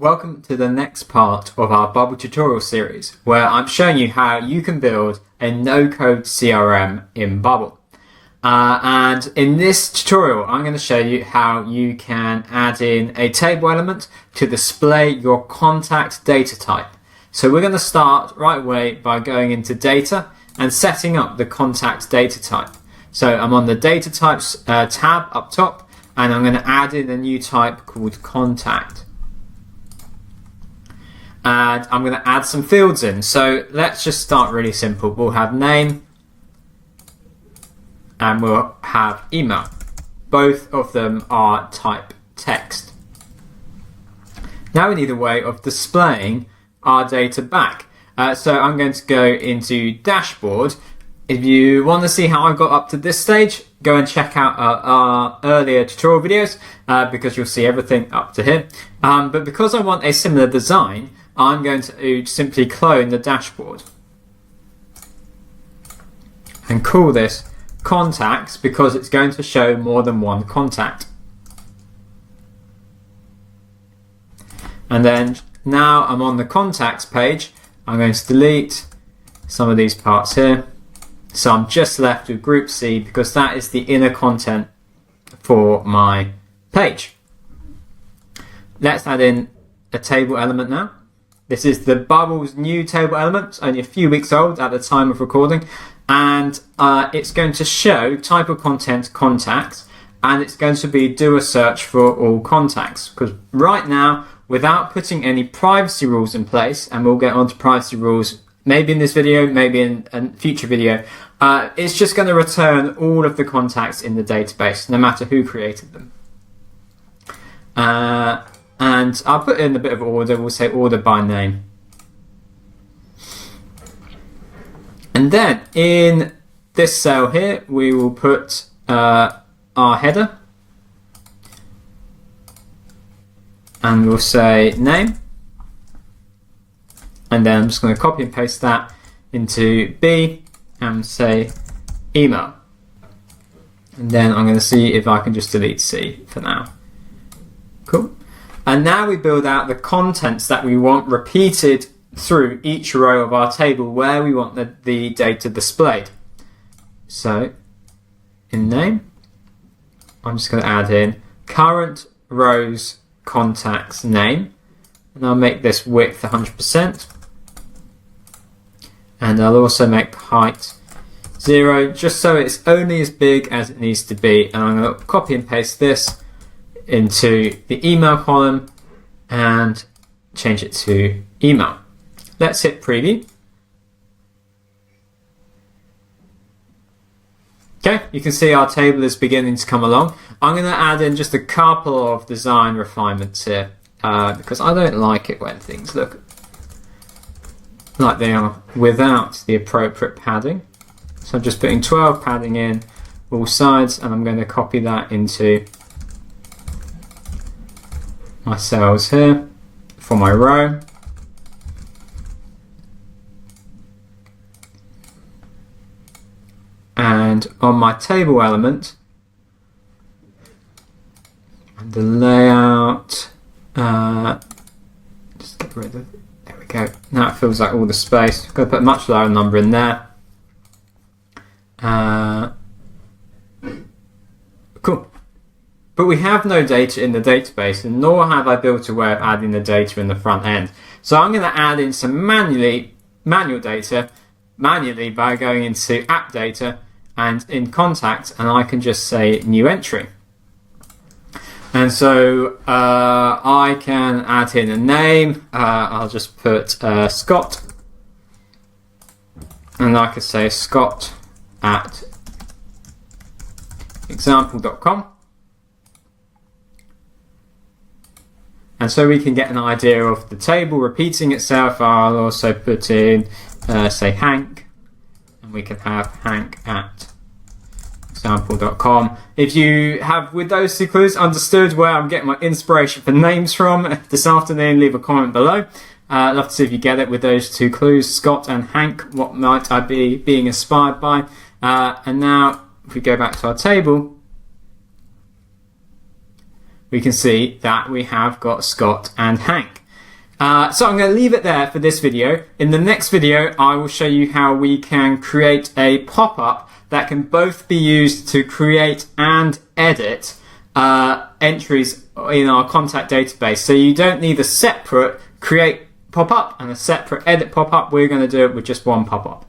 Welcome to the next part of our Bubble tutorial series, where I'm showing you how you can build a no-code CRM in Bubble. And in this tutorial, I'm going to show you how you can add in a table element to display your contact data type. So we're going to start right away by going into data and setting up the contact data type. So I'm on the data types tab up top, and I'm going to add in a new type called contact. And I'm going to add some fields in. So let's just start really simple. We'll have name and we'll have email. Both of them are type text. Now we need a way of displaying our data back. So I'm going to go into dashboard. If you want to see how I got up to this stage, go and check out our earlier tutorial videos because you'll see everything up to here. But because I want a similar design, I'm going to simply clone the dashboard and call this contacts because it's going to show more than one contact. And then now I'm on the contacts page, I'm going to delete some of these parts here. So I'm just left with group C because that is the inner content for my page. Let's add in a table element now. This is the Bubble's new table element, only a few weeks old at the time of recording, and it's going to show type of content contacts, and it's going to be do a search for all contacts, because right now, without putting any privacy rules in place, and we'll get onto privacy rules maybe in this video, maybe in a future video, it's just going to return all of the contacts in the database, no matter who created them. And I'll put in a bit of order. We'll say order by name. And then in this cell here, we will put our header. And we'll say name. And then I'm just going to copy and paste that into B and say email. And then I'm going to see if I can just delete C for now. Cool. And now we build out the contents that we want repeated through each row of our table where we want the data displayed. So in name, I'm just going to add in current rows contacts name, and I'll make this width 100%. And I'll also make height 0, just so it's only as big as it needs to be. And I'm going to copy and paste this into the email column and change it to email. Let's hit preview. Okay, you can see our table is beginning to come along. I'm going to add in just a couple of design refinements here because I don't like it when things look like they are without the appropriate padding. So I'm just putting 12 padding in all sides, and I'm going to copy that into my cells here for my row. And on my table element, and the layout, just get rid of, there we go. Now it feels like all the space. I'm going to put a much lower number in there. Cool. But we have no data in the database, and nor have I built a way of adding the data in the front end. So I'm going to add in some manual data manually by going into app data and in contact, and I can just say new entry. And so I can add in a name. I'll just put Scott, and I could say Scott at example.com. And so we can get an idea of the table repeating itself. I'll also put in, say, Hank, and we can have Hank at example.com. If you have, with those two clues, understood where I'm getting my inspiration for names from this afternoon, leave a comment below. I'd love to see if you get it with those two clues, Scott and Hank. What might I be being inspired by? And now, if we go back to our table, we can see that we have got Scott and Hank. So I'm going to leave it there for this video. In the next video, I will show you how we can create a pop-up that can both be used to create and edit entries in our contact database. So you don't need a separate create pop-up and a separate edit pop-up. We're going to do it with just one pop-up.